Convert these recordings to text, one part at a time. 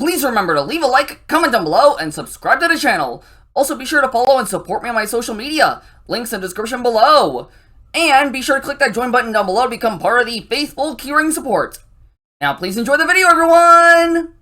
Please remember to leave a like, comment down below, and subscribe to the channel. Also, be sure to follow and support me on my social media. Links in the description below. And be sure to click that join button down below to become part of the faithful keyring support. Now, please enjoy the video, everyone!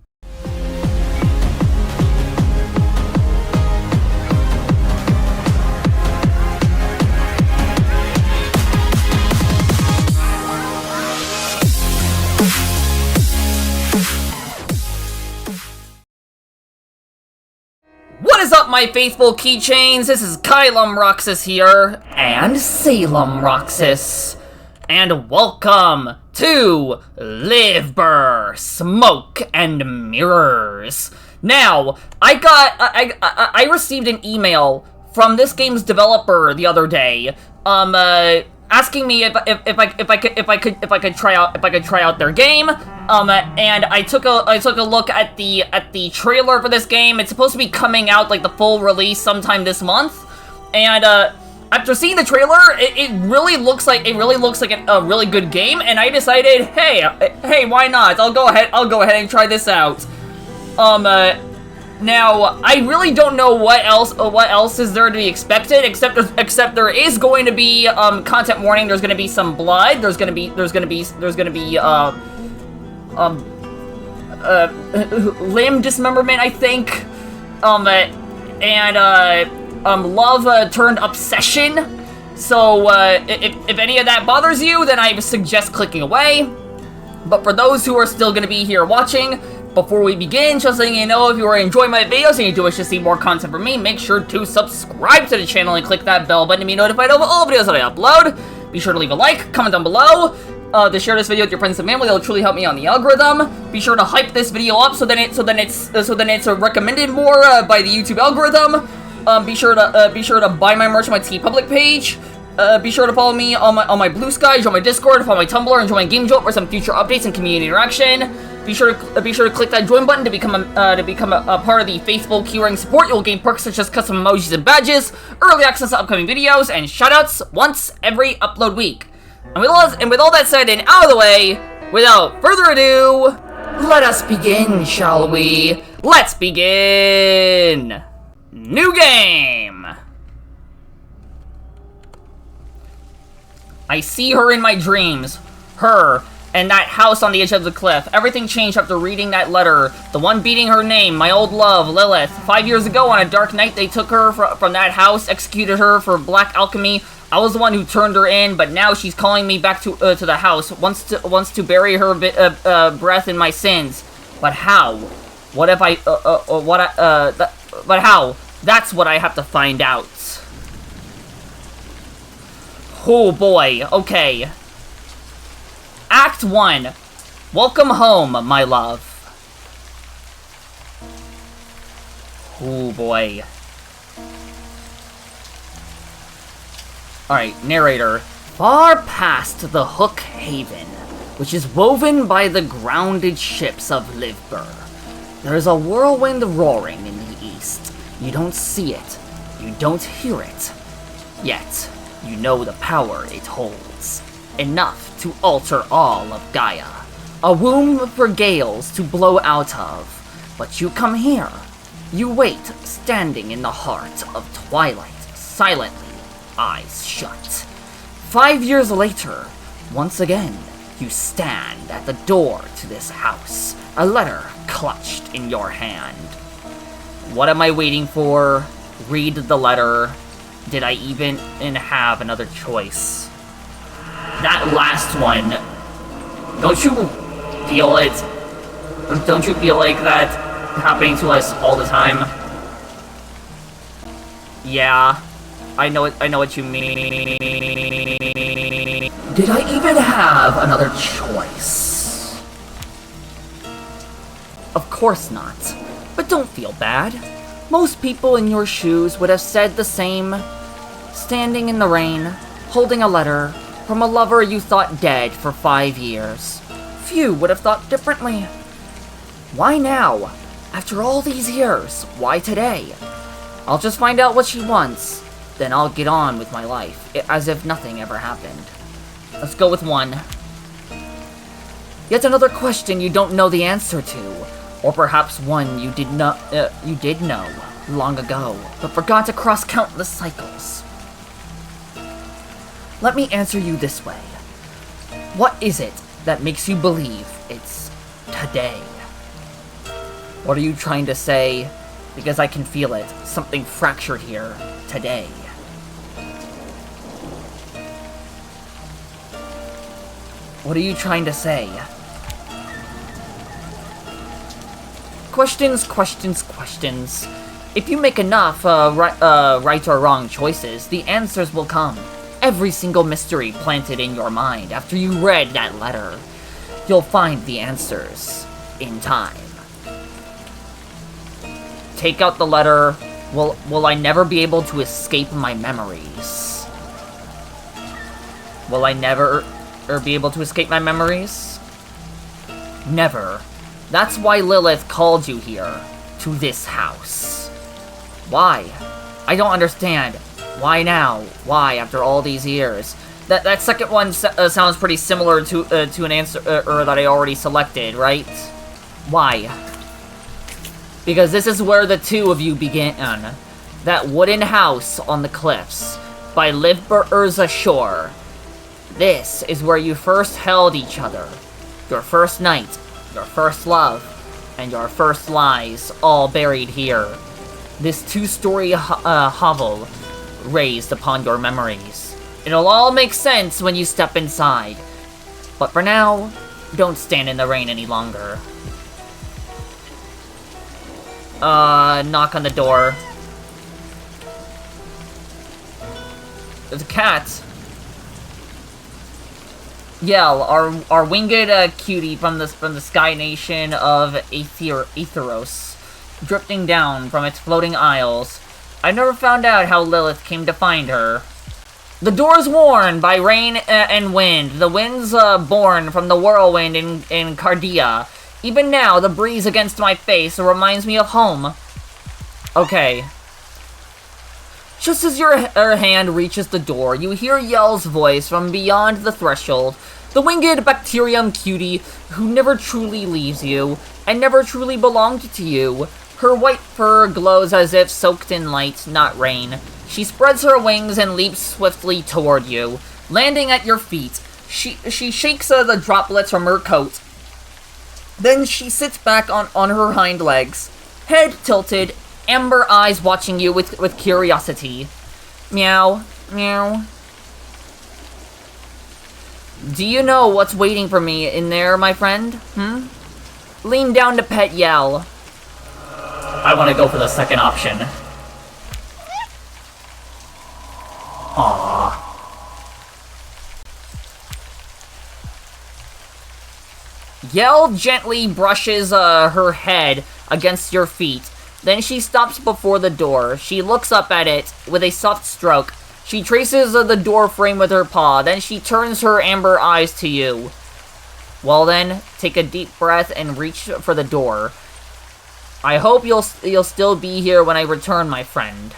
What is up, my faithful keychains? This is Caelum Roxas here, and Caelum Roxas, and welcome to Livber, Smoke and Mirrors. Now, I received an email from this game's developer the other day, asking me if I could try out their game. And I took a look at the trailer for this game. It's supposed to be coming out, like, the full release sometime this month. And after seeing the trailer, it really looks like a really good game. And I decided, hey, why not? I'll go ahead and try this out. Now, I really don't know what else is there to be expected, except there is going to be content warning. There's going to be some blood. There's going to be limb dismemberment, I think. Love turned obsession. So if any of that bothers you, then I suggest clicking away. But for those who are still going to be here watching, before we begin, just letting you know, if you are enjoying my videos and you do wish to see more content from me, make sure to subscribe to the channel and click that bell button to be notified of all videos that I upload. Be sure to leave a like, comment down below, to share this video with your friends and family. That'll truly help me on the algorithm. Be sure to hype this video up so then it's recommended more by the YouTube algorithm. Be sure to buy my merch on my TeePublic page. Be sure to follow me on my Blue Sky, join my Discord, follow my Tumblr, and join Game Jolt for some future updates and community interaction. Be sure to click that join button to become a part of the faithful keyring support. You'll gain perks such as custom emojis and badges, early access to upcoming videos, and shoutouts once every upload week. And with all that said and out of the way, without further ado, let us begin, shall we? Let's begin! New game! I see her in my dreams. Her. And that house on the edge of the cliff. Everything changed after reading that letter. The one beating her name, my old love, Lilith. 5 years ago, on a dark night, they took her from that house, executed her for black alchemy. I was the one who turned her in, but now she's calling me back to the house. Wants to bury her breath in my sins. But how? What if I? But how? That's what I have to find out. Oh boy. Okay. Act 1. Welcome home, my love. Oh boy. Alright, narrator. Far past the Hook Haven, which is woven by the grounded ships of Livber, there is a whirlwind roaring in the east. You don't see it. You don't hear it. Yet, you know the power it holds. Enough to alter all of Gaia. A womb for gales to blow out of. But you come here. You wait, standing in the heart of twilight, silently, eyes shut. 5 years later, once again, you stand at the door to this house, a letter clutched in your hand. What am I waiting for? Read the letter. Did I even have another choice? That last one, don't you feel it? Don't you feel like that happening to us all the time? Yeah, I know what you mean. Did I even have another choice? Of course not, but don't feel bad. Most people in your shoes would have said the same. Standing in the rain, holding a letter, from a lover you thought dead for 5 years. Few would have thought differently. Why now? After all these years, why today? I'll just find out what she wants, then I'll get on with my life, as if nothing ever happened. Let's go with 1. Yet another question you don't know the answer to. Or perhaps one you did know long ago, but forgot across countless cycles. Let me answer you this way. What is it that makes you believe it's today? What are you trying to say? Because I can feel it. Something fractured here today. What are you trying to say? Questions, questions, questions. If you make enough right or wrong choices, the answers will come. Every single mystery planted in your mind after you read that letter. You'll find the answers in time. Take out the letter. Will I never be able to escape my memories? Will I never be able to escape my memories? Never. That's why Lilith called you here, to this house. Why? I don't understand. Why now? Why after all these years? That second one sounds pretty similar to an answer that I already selected, right? Why? Because this is where the two of you began. That wooden house on the cliffs, by Livber's shore. This is where you first held each other. Your first night, your first love, and your first lies, all buried here. This two-story hovel raised upon your memories. It'll all make sense when you step inside. But for now, don't stand in the rain any longer. Knock on the door. There's a cat. Yell, our winged cutie from the sky nation of Aetheros, drifting down from its floating isles. I never found out how Lilith came to find her. The door's worn by rain and wind. The wind's born from the whirlwind in Cardia. Even now, the breeze against my face reminds me of home. Okay. Just as your hand reaches the door, you hear Yell's voice from beyond the threshold. The winged bacterium cutie who never truly leaves you, and never truly belonged to you. Her white fur glows as if soaked in light, not rain. She spreads her wings and leaps swiftly toward you, landing at your feet. She shakes the droplets from her coat. Then she sits back on her hind legs, head tilted, amber eyes watching you with curiosity. Meow, meow. Do you know what's waiting for me in there, my friend? Lean down to pet Yell. I want to go for the second option. Aww. Yell gently brushes her head against your feet. Then she stops before the door. She looks up at it with a soft stroke. She traces the door frame with her paw. Then she turns her amber eyes to you. Well then, take a deep breath and reach for the door. I hope you'll still be here when I return, my friend.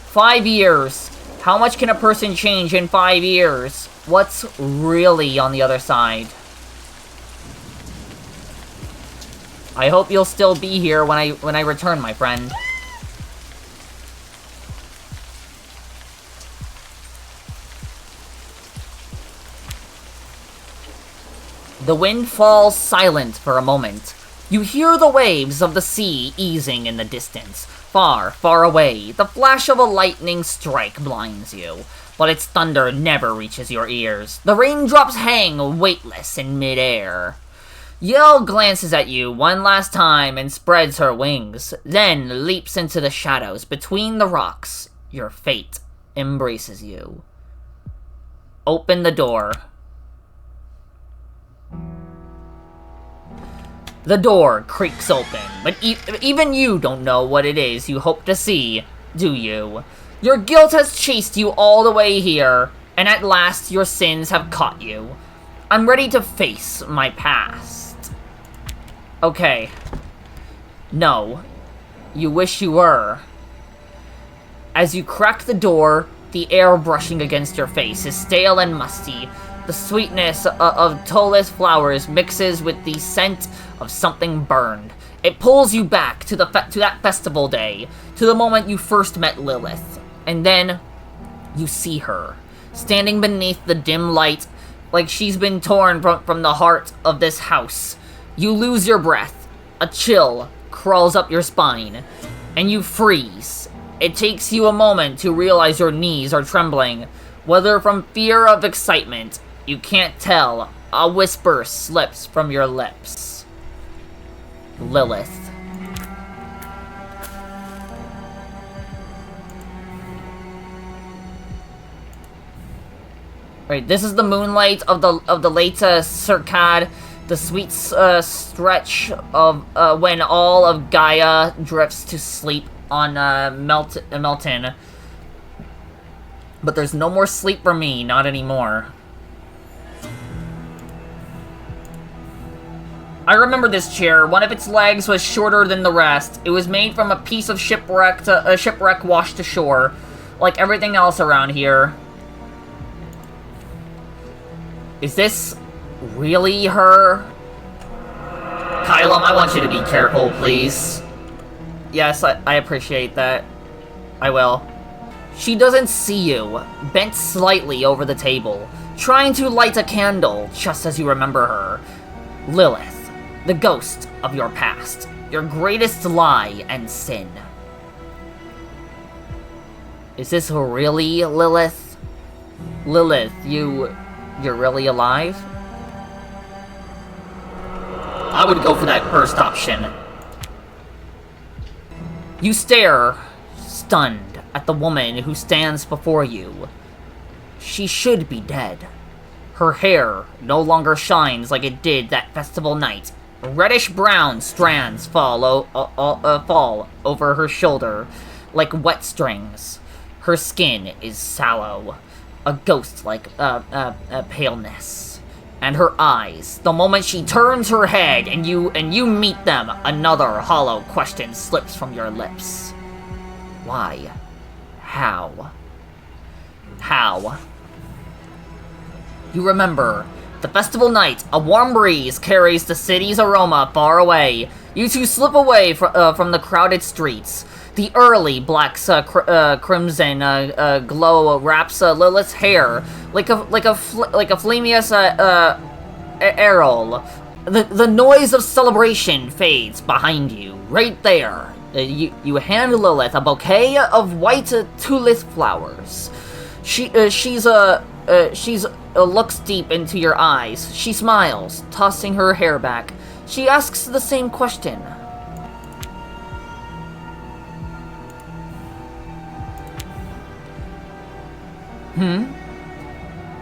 5 years. How much can a person change in 5 years? What's really on the other side? I hope you'll still be here when I return, my friend. The wind falls silent for a moment. You hear the waves of the sea easing in the distance. Far, far away, the flash of a lightning strike blinds you, but its thunder never reaches your ears. The raindrops hang weightless in midair. Yell glances at you one last time and spreads her wings, then leaps into the shadows between the rocks. Your fate embraces you. Open the door. The door creaks open, but even you don't know what it is you hope to see, do you? Your guilt has chased you all the way here, and at last your sins have caught you. I'm ready to face my past. Okay. No. You wish you were. As you crack the door, the air brushing against your face is stale and musty. The sweetness of Tolith flowers mixes with the scent of something burned. It pulls you back to that festival day, to the moment you first met Lilith. And then, you see her, standing beneath the dim light, like she's been torn from the heart of this house. You lose your breath. A chill crawls up your spine, and you freeze. It takes you a moment to realize your knees are trembling, whether from fear of excitement. You can't tell. A whisper slips from your lips. Lilith. Right, this is the moonlight of the late Circad, the sweet stretch of when all of Gaia drifts to sleep on Melton. But there's no more sleep for me, not anymore. I remember this chair. One of its legs was shorter than the rest. It was made from a piece of shipwreck washed ashore, like everything else around here. Is this really her? Caelum, I want you to be careful, please. Yes, I appreciate that. I will. She doesn't see you, bent slightly over the table, trying to light a candle, just as you remember her. Lilith. The ghost of your past, your greatest lie and sin. Is this really Lilith? Lilith, you're really alive? I would go for that first option. You stare, stunned, at the woman who stands before you. She should be dead. Her hair no longer shines like it did that festival night. Reddish-brown strands fall over her shoulder, like wet strings. Her skin is sallow, a ghost-like paleness. And her eyes, the moment she turns her head and you meet them, another hollow question slips from your lips. Why? How? How? You remember. The festival night, a warm breeze carries the city's aroma far away. You two slip away from the crowded streets. The early black crimson glow wraps Lilith's hair like a flameous arrow. The noise of celebration fades behind you. Right there, you hand Lilith a bouquet of white tulip flowers. She looks deep into your eyes. She smiles, tossing her hair back. She asks the same question.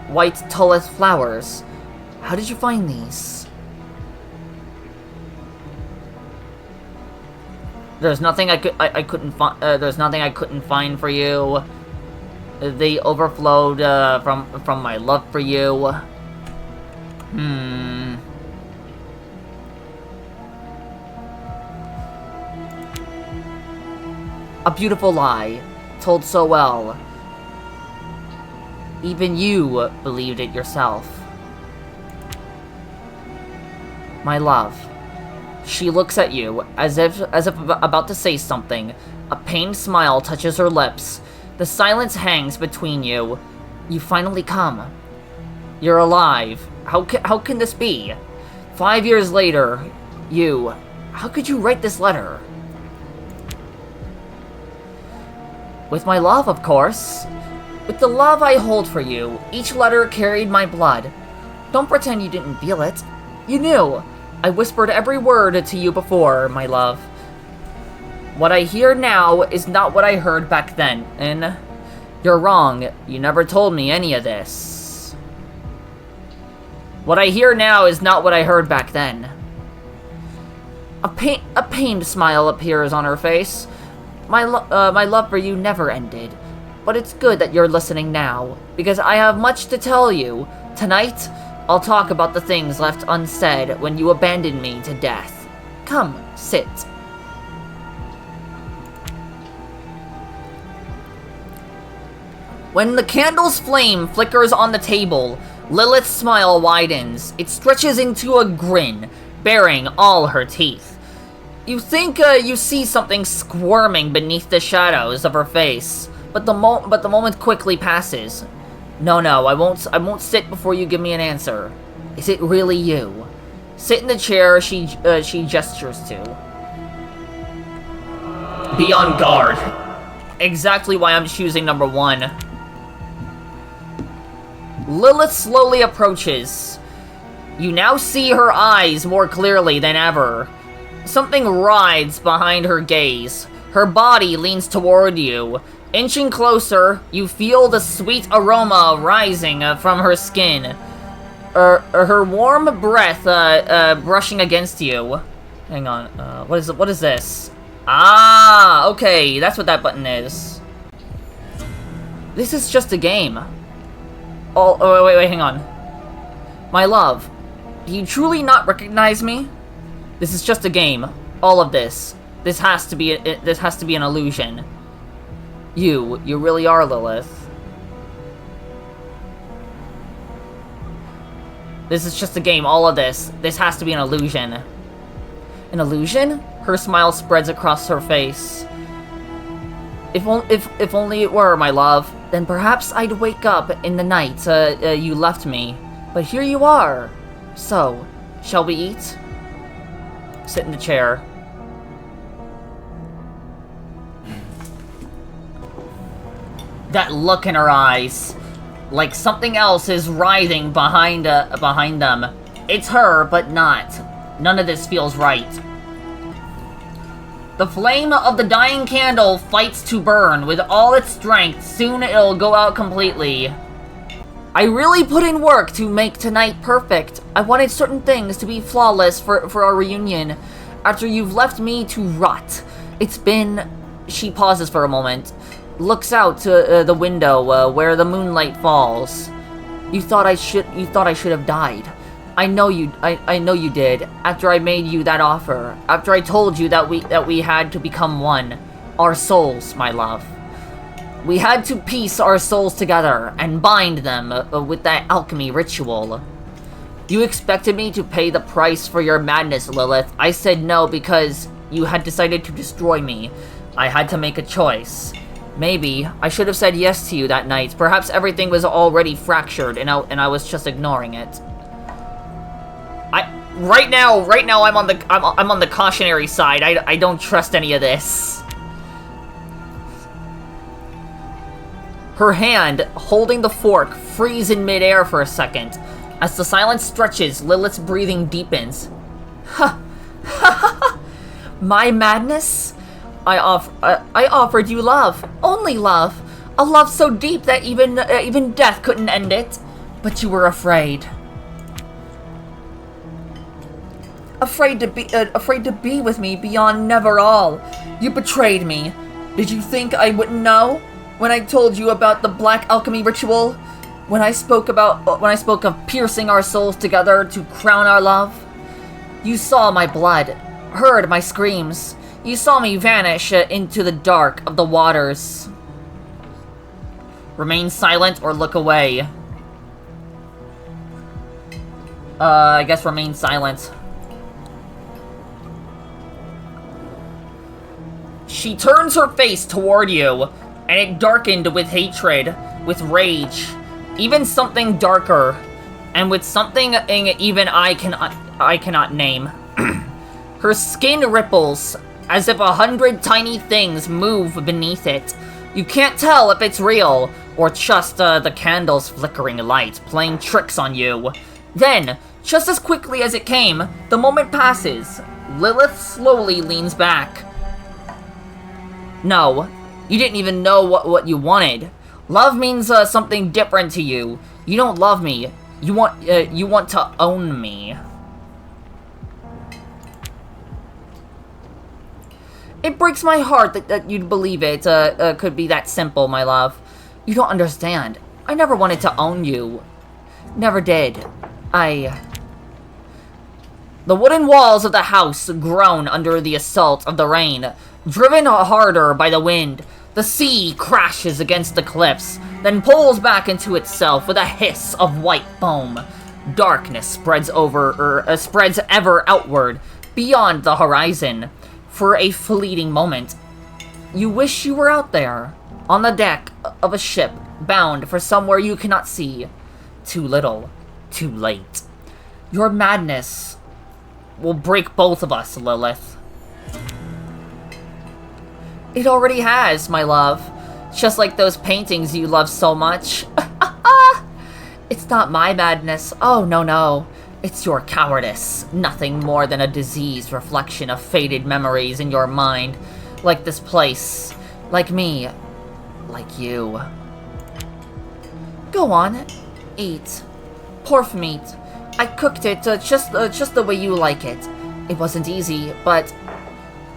White tulip flowers. How did you find these? There's nothing I couldn't find. There's nothing I couldn't find for you. They overflowed from my love for you. A beautiful lie, told so well. Even you believed it yourself. My love. She looks at you as if about to say something. A pained smile touches her lips. The silence hangs between you. You finally come. You're alive. How can this be? 5 years later, how could you write this letter? With my love, of course. With the love I hold for you, each letter carried my blood. Don't pretend you didn't feel it. You knew. I whispered every word to you before, my love. What I hear now is not what I heard back then, and you're wrong. You never told me any of this. What I hear now is not what I heard back then. A pained smile appears on her face. My love for you never ended. But it's good that you're listening now, because I have much to tell you. Tonight, I'll talk about the things left unsaid when you abandoned me to death. Come, sit. When the candle's flame flickers on the table, Lilith's smile widens. It stretches into a grin, baring all her teeth. You think you see something squirming beneath the shadows of her face, but the moment quickly passes. No, I won't sit before you give me an answer. Is it really you? Sit in the chair she gestures to. Be on guard. Exactly why I'm choosing number 1. Lilith slowly approaches. You now see her eyes more clearly than ever. Something writhes behind her gaze. Her body leans toward you. Inching closer, you feel the sweet aroma rising from her skin. Her warm breath brushing against you. Hang on, what is this? Ah, okay, that's what that button is. This is just a game. Oh, wait, hang on. My love, do you truly not recognize me? This is just a game. All of this. This has to be an illusion. You really are Lilith. This is just a game, all of this. This has to be an illusion. An illusion? Her smile spreads across her face. If only it were, my love, then perhaps I'd wake up in the night you left me. But here you are. So, shall we eat? Sit in the chair. That look in her eyes. Like something else is writhing behind them. It's her, but not. None of this feels right. The flame of the dying candle fights to burn with all its strength. Soon it'll go out completely. I really put in work to make tonight perfect. I wanted certain things to be flawless for our reunion. After you've left me to rot. It's been... She pauses for a moment. Looks out to the window where the moonlight falls. You thought I should have died. I know you did. After I made you that offer, after I told you that we had to become one, our souls, my love. We had to piece our souls together and bind them with that alchemy ritual. You expected me to pay the price for your madness, Lilith. I said no because you had decided to destroy me. I had to make a choice. Maybe I should have said yes to you that night. Perhaps everything was already fractured and I was just ignoring it. Right now I'm on the cautionary side. I don't trust any of this. Her hand holding the fork frees in midair for a second. As the silence stretches, Lilith's breathing deepens. Ha! My madness? I offered you love, only love, a love so deep that even death couldn't end it. But you were afraid. Afraid to be with me beyond never all. You betrayed me. Did you think I wouldn't know? When I told you about the black alchemy ritual? When I spoke of piercing our souls together to crown our love? You saw my blood, heard my screams. You saw me vanish into the dark of the waters. Remain silent or look away. I guess remain silent. She turns her face toward you, and it darkened with hatred, with rage, even something darker, and with something even I cannot name. Her skin ripples, as if 100 tiny things move beneath it. You can't tell if it's real, or just the candle's flickering light playing tricks on you. Then, just as quickly as it came, the moment passes. Lilith slowly leans back. No, you didn't even know what you wanted. Love means something different to you. You don't love me. You want to own me. It breaks my heart that you'd believe it could be that simple, my love. You don't understand. I never wanted to own you. Never did. The wooden walls of the house groan under the assault of the rain, driven harder by the wind. The sea crashes against the cliffs, then pulls back into itself with a hiss of white foam. Darkness spreads ever outward, beyond the horizon. For a fleeting moment, you wish you were out there, on the deck of a ship, bound for somewhere you cannot see. Too little, too late. Your madness will break both of us, Lilith. It already has, my love. Just like those paintings you love so much. It's not my madness. Oh, no. It's your cowardice. Nothing more than a diseased reflection of faded memories in your mind. Like this place. Like me. Like you. Go on. Eat. Pork meat. I cooked it just the way you like it. It wasn't easy, but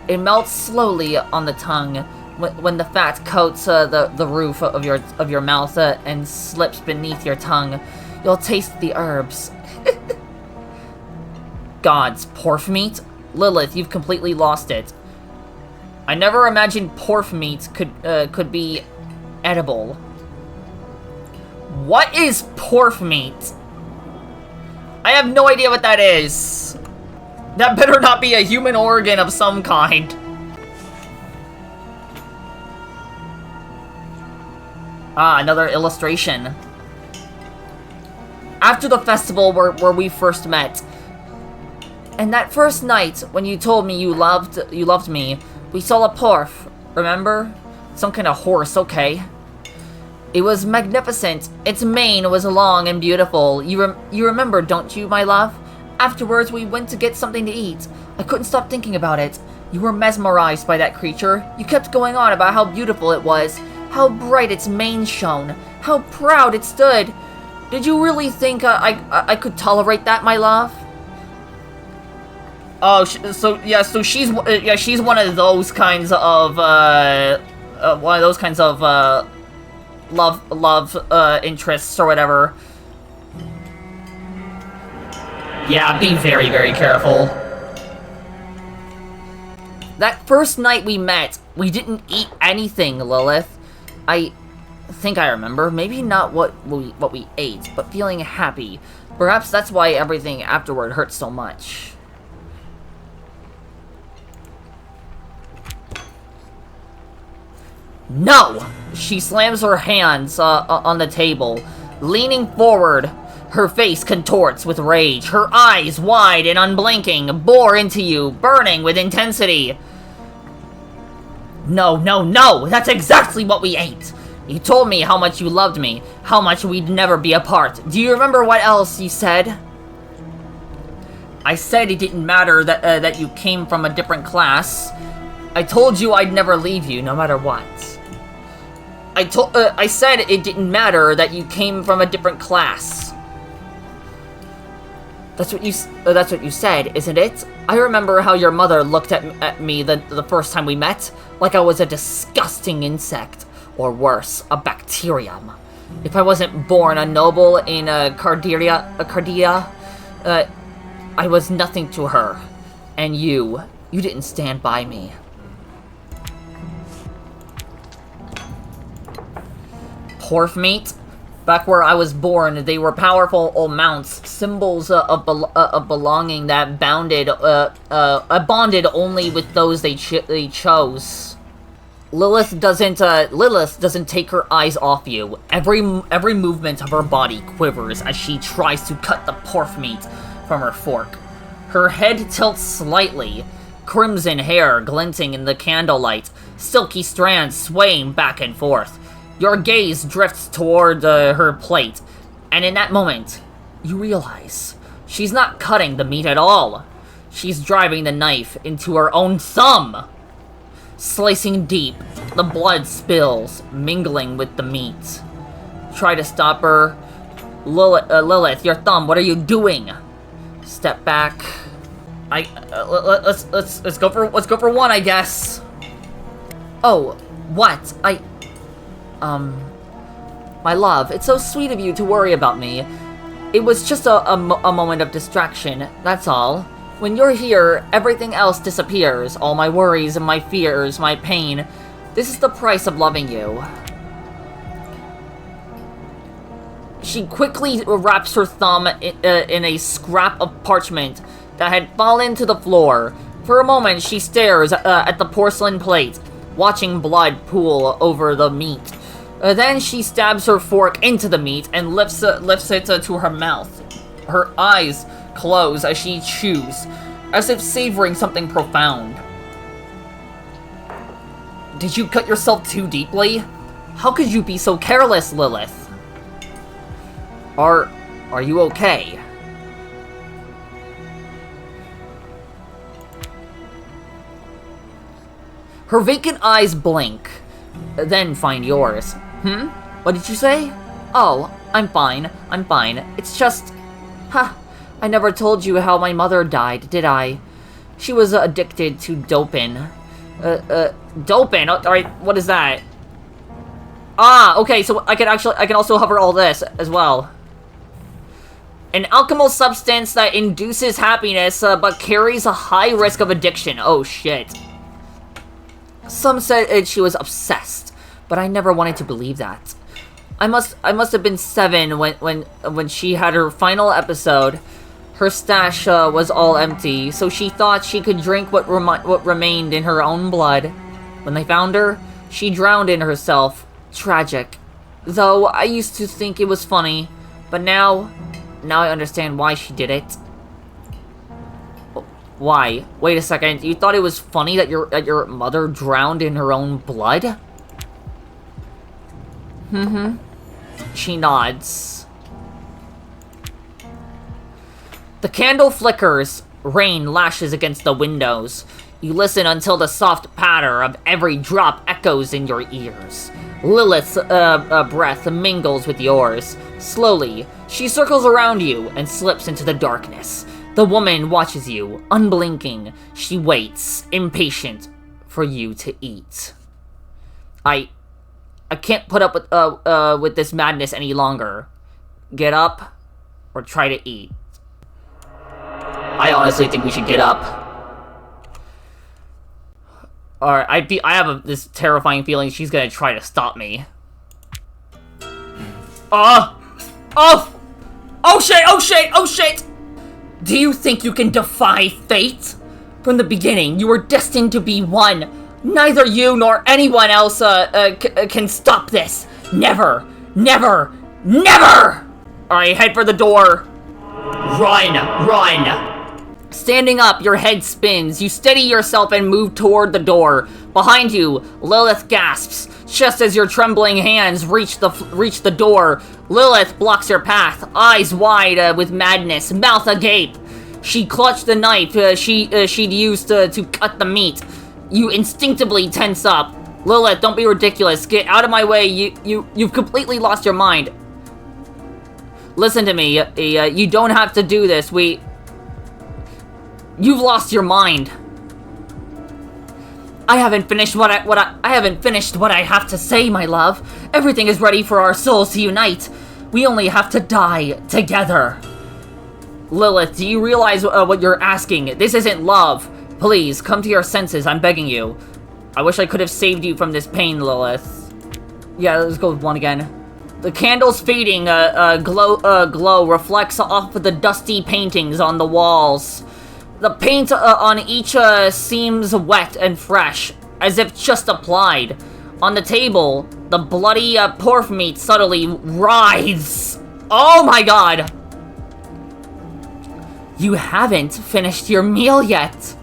it melts slowly on the tongue when the fat coats the roof of your mouth and slips beneath your tongue. You'll taste the herbs. Gods, pork meat? Lilith, you've completely lost it. I never imagined pork meat could be edible. What is pork meat? I have no idea what that is. That better not be a human organ of some kind. Ah, another illustration. After the festival where we first met, and that first night when you told me you loved me, we saw a pork, remember? Some kind of horse, okay. It was magnificent. Its mane was long and beautiful. You remember, don't you, my love? Afterwards, we went to get something to eat. I couldn't stop thinking about it. You were mesmerized by that creature. You kept going on about how beautiful it was, how bright its mane shone, how proud it stood. Did you really think I could tolerate that, my love? Oh, so she's one of those kinds of love interests or whatever. Yeah, be very, very careful. That first night we met, we didn't eat anything, Lilith. I think I remember. Maybe not what we ate, but feeling happy. Perhaps that's why everything afterward hurt so much. No! She slams her hands on the table, leaning forward. Her face contorts with rage, her eyes wide and unblinking, bore into you, burning with intensity. No, that's exactly what we ate. You told me how much you loved me, how much we'd never be apart. Do you remember what else you said? I said it didn't matter that you came from a different class. I told you I'd never leave you, no matter what. I said it didn't matter that you came from a different class. That's what you said, isn't it? I remember how your mother looked at me the first time we met, like I was a disgusting insect, or worse, a bacterium. If I wasn't born a noble in Cardia, I was nothing to her. And you didn't stand by me. Pork meat? Back where I was born, they were powerful old mounts, symbols of belonging that bonded only with those they chose. Lilith doesn't take her eyes off you. Every movement of her body quivers as she tries to cut the pork meat from her fork. Her head tilts slightly, crimson hair glinting in the candlelight, silky strands swaying back and forth. Your gaze drifts toward her plate, and in that moment, you realize she's not cutting the meat at all. She's driving the knife into her own thumb. Slicing deep, the blood spills, mingling with the meat. Try to stop her. Lilith, your thumb, what are you doing? Step back. Let's go for one, I guess. Oh, what? My love, it's so sweet of you to worry about me. It was just a moment of distraction, that's all. When you're here, everything else disappears. All my worries and my fears, my pain. This is the price of loving you. She quickly wraps her thumb in a scrap of parchment that had fallen to the floor. For a moment, she stares at the porcelain plate, watching blood pool over the meat. Then she stabs her fork into the meat and lifts it to her mouth. Her eyes close as she chews, as if savoring something profound. Did you cut yourself too deeply? How could you be so careless, Lilith? Are you okay? Her vacant eyes blink, then find yours. What did you say? Oh, I'm fine. It's just... I never told you how my mother died, did I? She was addicted to dopin. Dopin? Alright, what is that? Ah, okay, so I can also hover all this as well. An alchemical substance that induces happiness, but carries a high risk of addiction. Oh, shit. Some said she was obsessed, but I never wanted to believe that. I must have been 7 when she had her final episode. Her stash was all empty, so she thought she could drink what remained in her own blood. When they found her, she drowned in herself. Tragic. Though I used to think it was funny, but now I understand why she did it. Why? Wait a second. You thought it was funny that your mother drowned in her own blood? She nods. The candle flickers. Rain lashes against the windows. You listen until the soft patter of every drop echoes in your ears. Lilith's breath mingles with yours. Slowly, she circles around you and slips into the darkness. The woman watches you, unblinking. She waits, impatient, for you to eat. I can't put up with this madness any longer. Get up, or try to eat. I honestly think we should get up. Alright, I have this terrifying feeling she's gonna try to stop me. Oh shit! Do you think you can defy fate? From the beginning, you were destined to be one. Neither you nor anyone else can stop this. Never! Alright, head for the door. Run! Standing up, your head spins. You steady yourself and move toward the door. Behind you, Lilith gasps. Just as your trembling hands reach the door, Lilith blocks your path, eyes wide with madness, mouth agape. She clutched the knife she'd used to cut the meat. You instinctively tense up. Lilith, don't be ridiculous. Get out of my way. You've completely lost your mind. Listen to me. You don't have to do this. You've lost your mind. I haven't finished what I have to say, my love. Everything is ready for our souls to unite. We only have to die together. Lilith, do you realize what you're asking? This isn't love. Please, come to your senses, I'm begging you. I wish I could have saved you from this pain, Lilith. Yeah, let's go with one again. The candle's fading, glow reflects off of the dusty paintings on the walls. The paint on each seems wet and fresh, as if just applied. On the table, the bloody pork meat subtly writhes. Oh my god! You haven't finished your meal yet.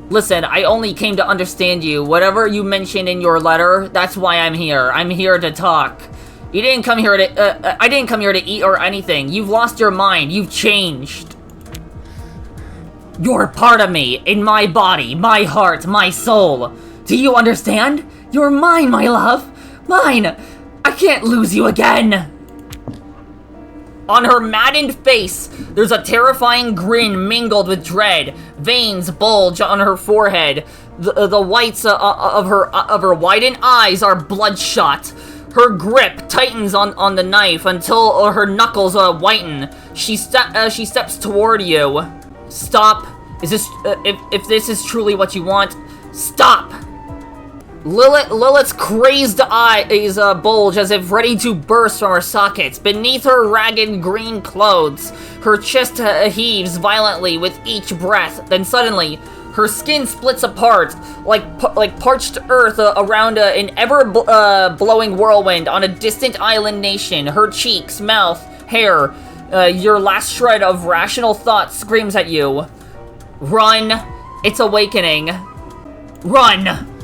Listen, I only came to understand you. Whatever you mentioned in your letter, that's why I'm here. I'm here to talk. You didn't come here to, I didn't come here to eat or anything. You've lost your mind. You've changed. You're part of me, in my body, my heart, my soul. Do you understand? You're mine, my love. Mine. I can't lose you again. On her maddened face, there's a terrifying grin mingled with dread. Veins bulge on her forehead. The whites of her widened eyes are bloodshot. Her grip tightens on the knife until her knuckles whiten. She steps toward you. Stop. Is this if this is truly what you want, stop. Lilith's crazed eyes bulge as if ready to burst from her sockets. Beneath her ragged green clothes, her chest heaves violently with each breath. Then suddenly, her skin splits apart like parched earth around an ever-blowing whirlwind on a distant island nation. Her cheeks, mouth, hair, your last shred of rational thought screams at you. Run! It's awakening. Run!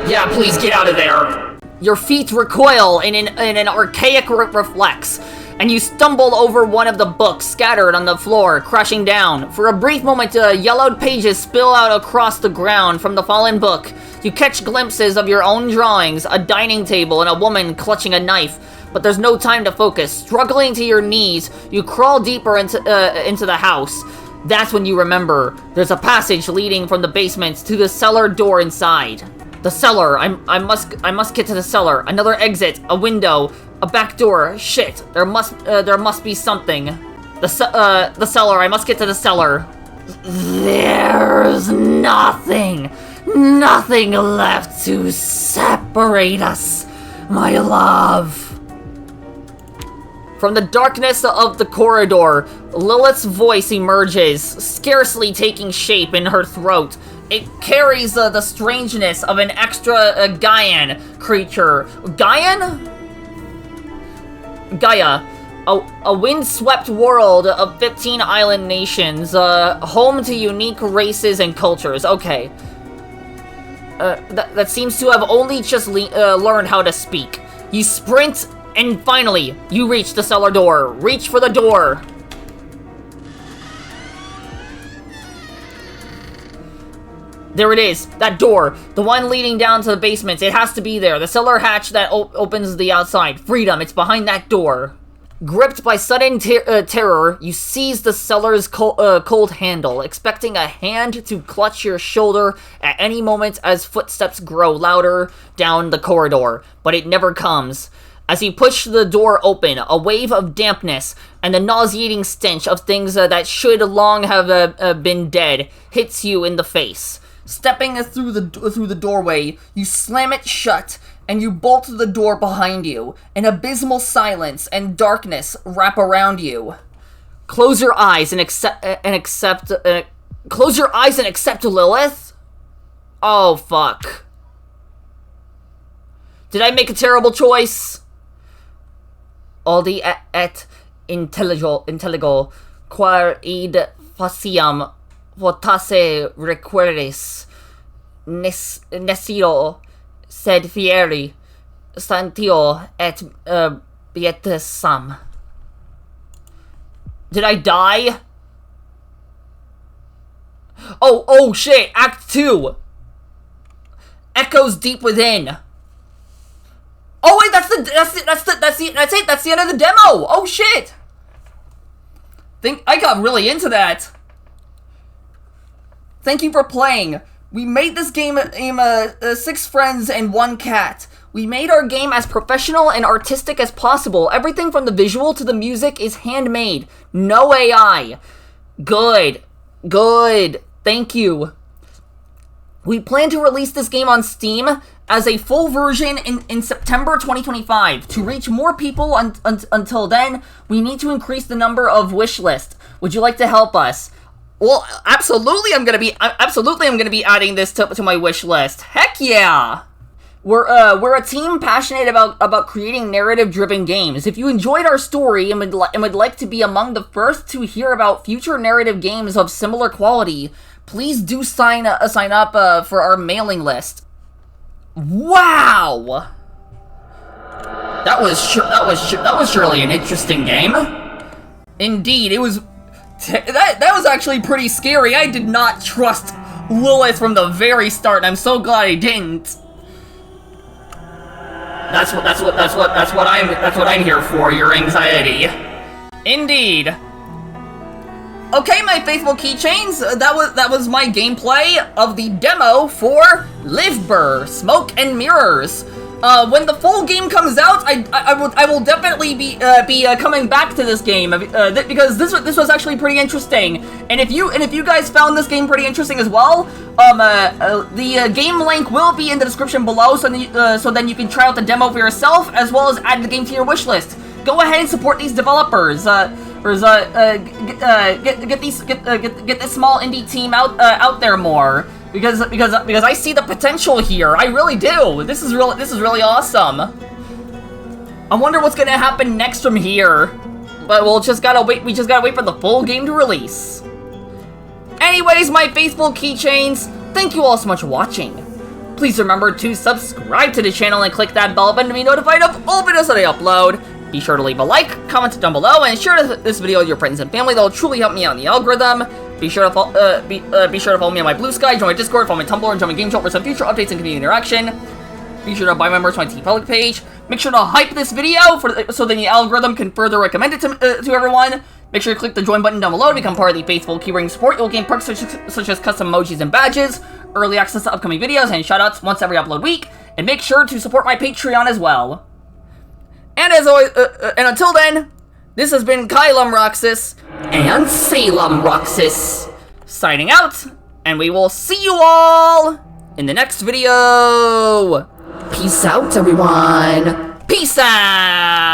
Yeah, please get out of there. Your feet recoil in an archaic reflex, and you stumble over one of the books scattered on the floor, crashing down. For a brief moment, yellowed pages spill out across the ground from the fallen book. You catch glimpses of your own drawings, a dining table, and a woman clutching a knife. But there's no time to focus. Struggling to your knees, you crawl deeper into the house. That's when you remember. There's a passage leading from the basement to the cellar door inside. The cellar. I must get to the cellar. Another exit, a window, a back door. Shit. There must be something. The cellar. I must get to the cellar. There's nothing left to separate us, my love. From the darkness of the corridor, Lilith's voice emerges, scarcely taking shape in her throat. It carries the strangeness of an extra Gaian creature. Gaian? Gaia. A wind-swept world of 15 island nations, home to unique races and cultures. Okay. That seems to have only just learned how to speak. You sprint, and finally, you reach the cellar door. Reach for the door. There it is, that door, the one leading down to the basement. It has to be there. The cellar hatch that opens the outside. Freedom, it's behind that door. Gripped by sudden terror, you seize the cellar's cold handle, expecting a hand to clutch your shoulder at any moment as footsteps grow louder down the corridor. But it never comes. As you push the door open, a wave of dampness and the nauseating stench of things that should long have been dead hits you in the face. Stepping through the doorway, you slam it shut, and you bolt the door behind you. An abysmal silence and darkness wrap around you. Close your eyes and accept. Close your eyes and accept Lilith. Oh fuck! Did I make a terrible choice? Audi et intelligo quae id faciam votasse requiris nescio sed fieri stantio et beatus sam. Did I die? Oh shit, Act 2. Echoes deep within. Oh wait, that's it. That's the end of the demo. Oh shit. I got really into that. Thank you for playing. We made this game 6 friends and 1 cat. We made our game as professional and artistic as possible. Everything from the visual to the music is handmade. No AI. Good. Thank you. We plan to release this game on Steam as a full version in September 2025. To reach more people until then, we need to increase the number of wish list. Would you like to help us? Well, absolutely I'm gonna be adding this to my wish list. Heck yeah! We're a team passionate about creating narrative-driven games. If you enjoyed our story and would like to be among the first to hear about future narrative games of similar quality, please do sign up for our mailing list. Wow! That was surely an interesting game. Indeed, it was. That was actually pretty scary. I did not trust Lilith from the very start, and I'm so glad I didn't. That's what I'm here for. Your anxiety. Indeed. Okay, my faithful keychains, that was my gameplay of the demo for Livber, Smoke and Mirrors. When the full game comes out, I will definitely be coming back to this game because this was actually pretty interesting. And if you guys found this game pretty interesting as well, the game link will be in the description below, so then you can try out the demo for yourself as well as add the game to your wish list. Go ahead and support these developers. Get this small indie team out there more. Because I see the potential here. I really do. This is really awesome. I wonder what's gonna happen next from here. But we just gotta wait for the full game to release. Anyways, my faithful keychains, thank you all so much for watching. Please remember to subscribe to the channel and click that bell button to be notified of all videos that I upload. Be sure to leave a like, comment down below, and share this video with your friends and family. That will truly help me out in the algorithm. Be sure to follow me on my Blue Sky, join my Discord, follow my Tumblr, and join my Game Shop for some future updates and community interaction. Be sure to buy my merch on my TeePublic page. Make sure to hype this video so that the algorithm can further recommend it to everyone. Make sure to click the join button down below to become part of the faithful Keyring support. You'll gain perks such as custom emojis and badges, early access to upcoming videos, and shoutouts once every upload week. And make sure to support my Patreon as well. And as always, and until then, this has been Caelum Roxas and Caelum Roxas signing out, and we will see you all in the next video. Peace out, everyone. Peace out.